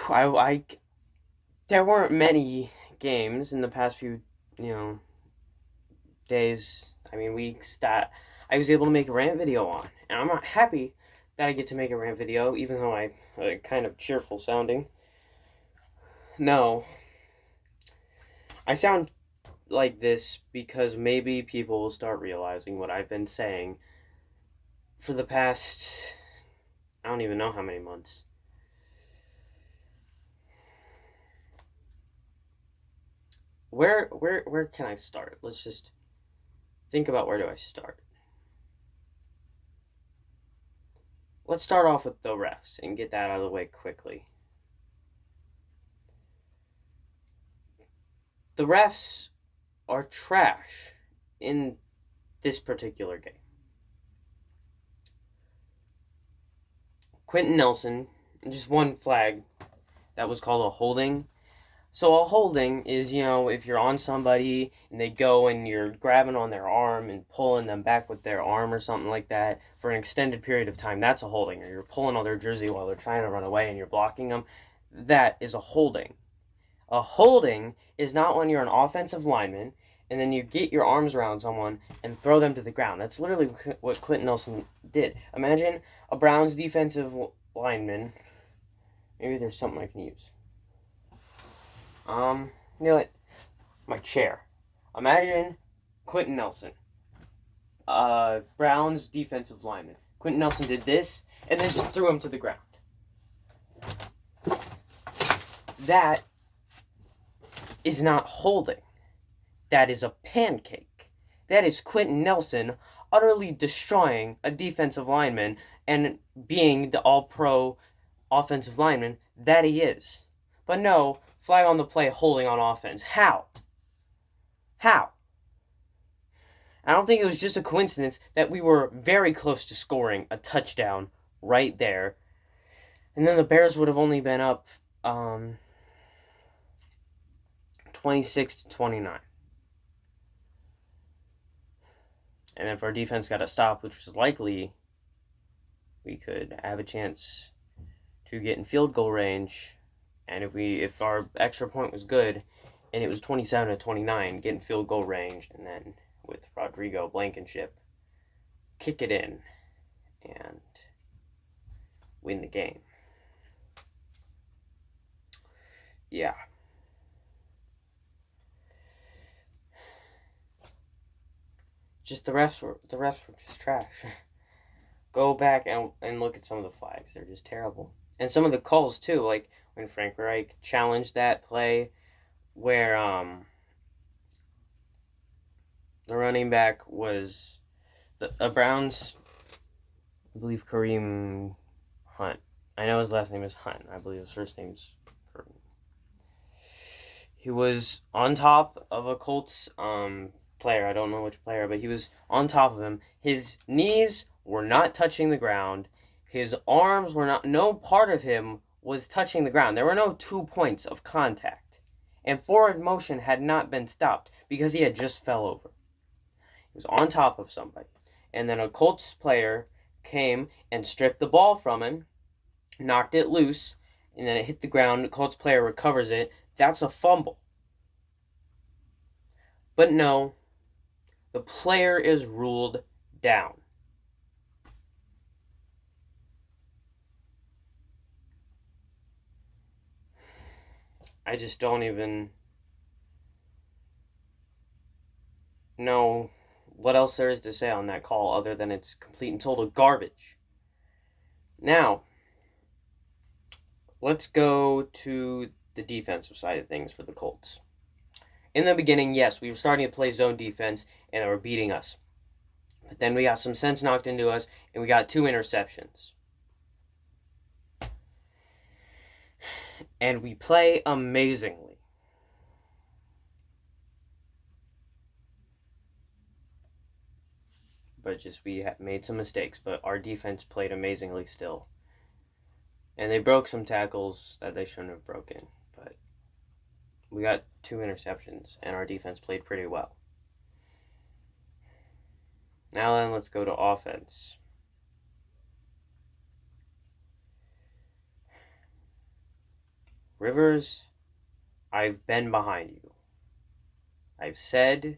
I there weren't many games in the past few, you know, days. I mean, weeks that I was able to make a rant video on, and I'm not happy that I get to make a rant video, even though I kind of cheerful sounding. No, I sound like this because maybe people will start realizing what I've been saying for the past, I don't even know how many months. Where can I start? Let's just think about where do I start. Let's start off with the refs and get that out of the way quickly. The refs are trash in this particular game. Quentin Nelson, just one flag that was called a holding. So a holding is, if you're on somebody and they go and you're grabbing on their arm and pulling them back with their arm or something like that for an extended period of time, that's a holding. Or you're pulling on their jersey while they're trying to run away and you're blocking them, that is a holding. A holding is not when you're an offensive lineman and then you get your arms around someone and throw them to the ground. That's literally what Quentin Nelson did. Imagine a Browns defensive lineman. Maybe there's something I can use. You know what? My chair. Imagine Quentin Nelson, Browns defensive lineman. Quentin Nelson did this and then just threw him to the ground. That is not holding. That is a pancake. That is Quentin Nelson utterly destroying a defensive lineman and being the all-pro offensive lineman that he is. But no, flag on the play, holding on offense. How? How? I don't think it was just a coincidence that we were very close to scoring a touchdown right there. And then the Bears would have only been up 26-29. And if our defense got a stop, which was likely, we could have a chance to get in field goal range. And if our extra point was good, and it was 27-29, get in field goal range, and then with Rodrigo Blankenship, kick it in and win the game. Yeah. Just the refs were just trash. Go back and look at some of the flags. They're just terrible. And some of the calls too, like when Frank Reich challenged that play where the running back was the Browns, I believe Kareem Hunt. I know his last name is Hunt. I believe his first name's Kareem. He was on top of a Colts player. I don't know which player, but he was on top of him. His knees were not touching the ground. His arms were not, no part of him was touching the ground. There were no 2 points of contact. And forward motion had not been stopped because he had just fell over. He was on top of somebody. And then a Colts player came and stripped the ball from him, knocked it loose, and then it hit the ground. The Colts player recovers it. That's a fumble. But no, the player is ruled down. I just don't even know what else there is to say on that call other than it's complete and total garbage. Now, let's go to the defensive side of things for the Colts. In the beginning, yes, we were starting to play zone defense and they were beating us. But then we got some sense knocked into us and we got 2 interceptions. And we play amazingly. But just we made some mistakes, but our defense played amazingly still. And they broke some tackles that they shouldn't have broken, but we got 2 interceptions and our defense played pretty well. Now then, let's go to offense. Rivers, I've been behind you. I've said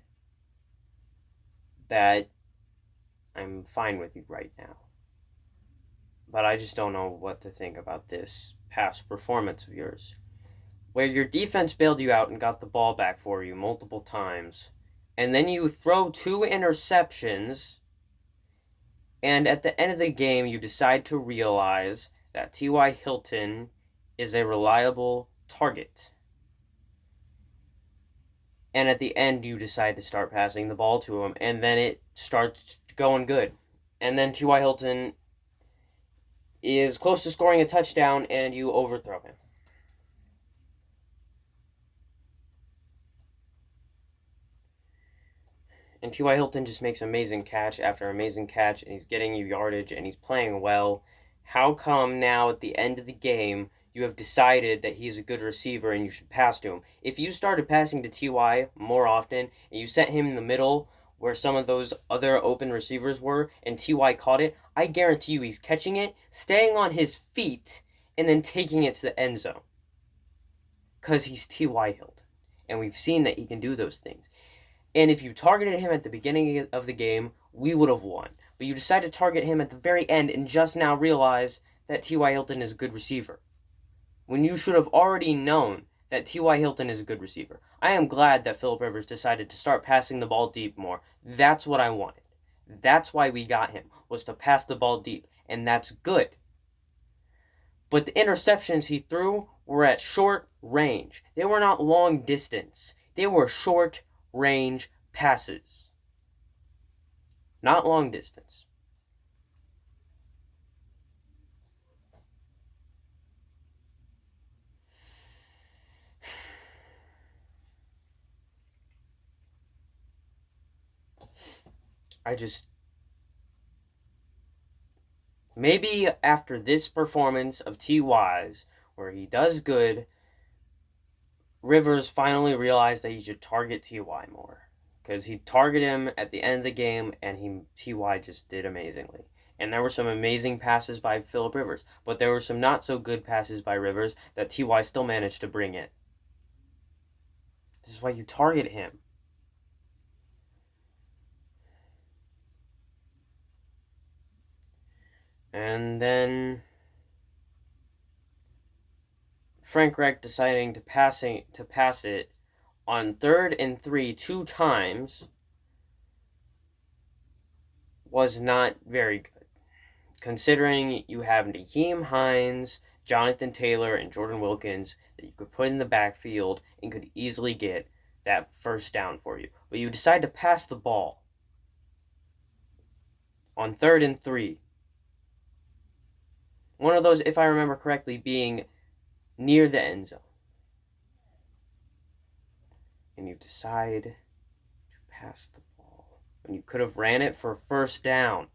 that I'm fine with you right now. But I just don't know what to think about this past performance of yours, where your defense bailed you out and got the ball back for you multiple times, and then you throw 2 interceptions, and at the end of the game, you decide to realize that T.Y. Hilton is a reliable target. And at the end, you decide to start passing the ball to him, and then it starts going good. And then T.Y. Hilton is close to scoring a touchdown, and you overthrow him. And T.Y. Hilton just makes amazing catch after amazing catch, and he's getting you yardage, and he's playing well. How come now at the end of the game you have decided that he's a good receiver and you should pass to him? If you started passing to T.Y. more often, and you set him in the middle where some of those other open receivers were, and T.Y. caught it, I guarantee you he's catching it, staying on his feet, and then taking it to the end zone. Because he's T.Y. Hilton. And we've seen that he can do those things. And if you targeted him at the beginning of the game, we would have won. But you decided to target him at the very end and just now realize that T.Y. Hilton is a good receiver, when you should have already known that T.Y. Hilton is a good receiver. I am glad that Phillip Rivers decided to start passing the ball deep more. That's what I wanted. That's why we got him, was to pass the ball deep, and that's good. But the interceptions he threw were at short range. They were not long distance. They were short range passes. Not long distance. Maybe after this performance of T.Y.'s, where he does good, Rivers finally realized that he should target T.Y. more. Because he targeted him at the end of the game, and T.Y. just did amazingly. And there were some amazing passes by Phillip Rivers, but there were some not so good passes by Rivers that T.Y. still managed to bring in. This is why you target him. And then Frank Reich deciding to pass it on 3rd and 3 2 times was not very good, considering you have Naheem Hines, Jonathan Taylor, and Jordan Wilkins that you could put in the backfield and could easily get that first down for you. But you decide to pass the ball on 3rd and 3. One of those, if I remember correctly, being near the end zone. And you decide to pass the ball when you could have ran it for first down.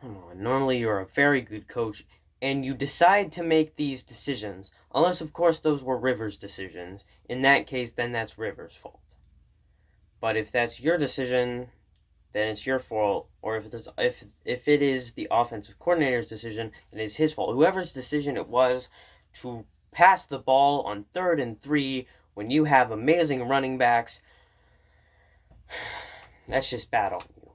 Come on, normally you're a very good coach, and you decide to make these decisions, unless of course those were Rivers' decisions. In that case, then that's Rivers' fault. But if that's your decision, then it's your fault. Or if it is the offensive coordinator's decision, then it's his fault. Whoever's decision it was to pass the ball on 3rd and 3 when you have amazing running backs, that's just bad on you.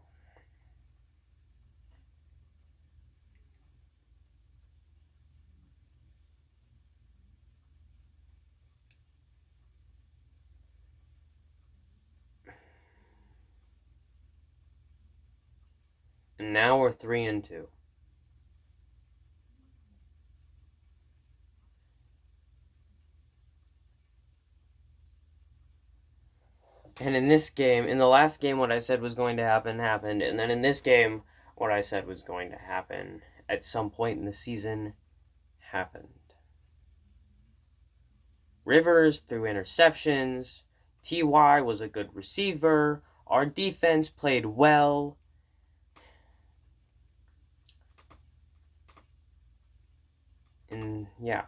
And now we're 3 and 2. And in this game, in the last game, what I said was going to happen happened. And then in this game, what I said was going to happen at some point in the season happened. Rivers threw interceptions. T.Y. was a good receiver. Our defense played well. And yeah.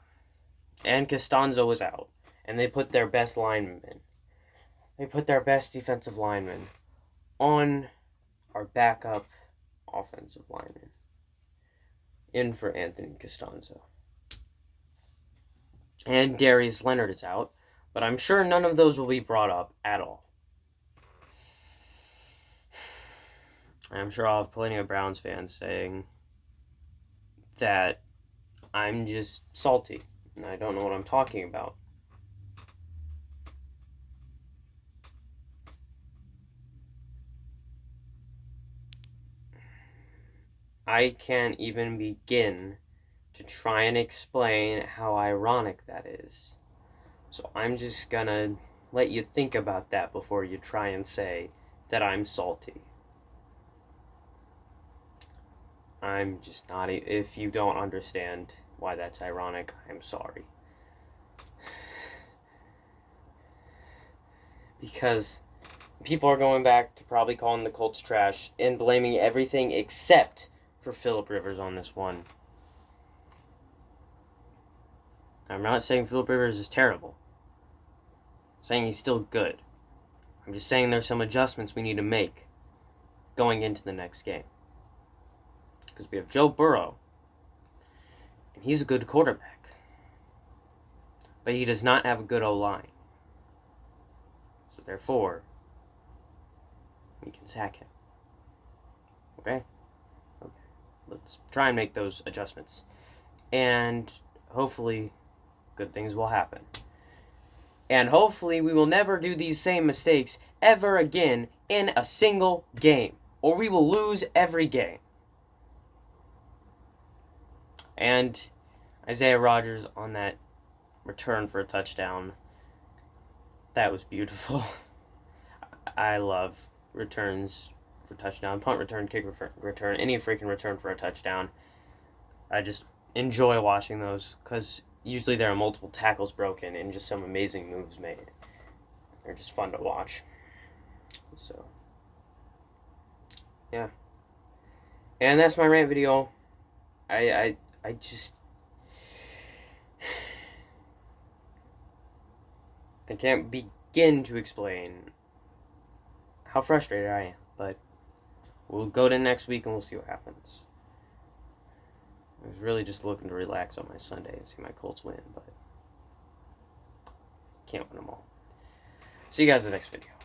And Costanzo was out. And they put their best lineman in. They put their best defensive lineman on our backup offensive lineman. in for Anthony Costanzo. And Darius Leonard is out, but I'm sure none of those will be brought up at all. I'm sure I'll have plenty of Browns fans saying that I'm just salty and I don't know what I'm talking about. I can't even begin to try and explain how ironic that is. So I'm just gonna let you think about that before you try and say that I'm salty. I'm just not. If you don't understand why that's ironic, I'm sorry. Because people are going back to probably calling the Colts trash and blaming everything except for Phillip Rivers on this one. I'm not saying Phillip Rivers is terrible. I'm saying he's still good. I'm just saying there's some adjustments we need to make going into the next game. Because we have Joe Burrow, and he's a good quarterback. But he does not have a good O-line. So therefore, we can sack him. Okay? Okay. Let's try and make those adjustments. And hopefully, good things will happen. And hopefully we will never do these same mistakes ever again in a single game. Or we will lose every game. And Isaiah Rodgers on that return for a touchdown, that was beautiful. I love returns for touchdown, punt return, kick return, any freaking return for a touchdown. I just enjoy watching those because usually there are multiple tackles broken and just some amazing moves made. They're just fun to watch. So, yeah. And that's my rant video. I just... I can't begin to explain how frustrated I am, but we'll go to next week and we'll see what happens. I was really just looking to relax on my Sunday and see my Colts win, but can't win them all. See you guys in the next video.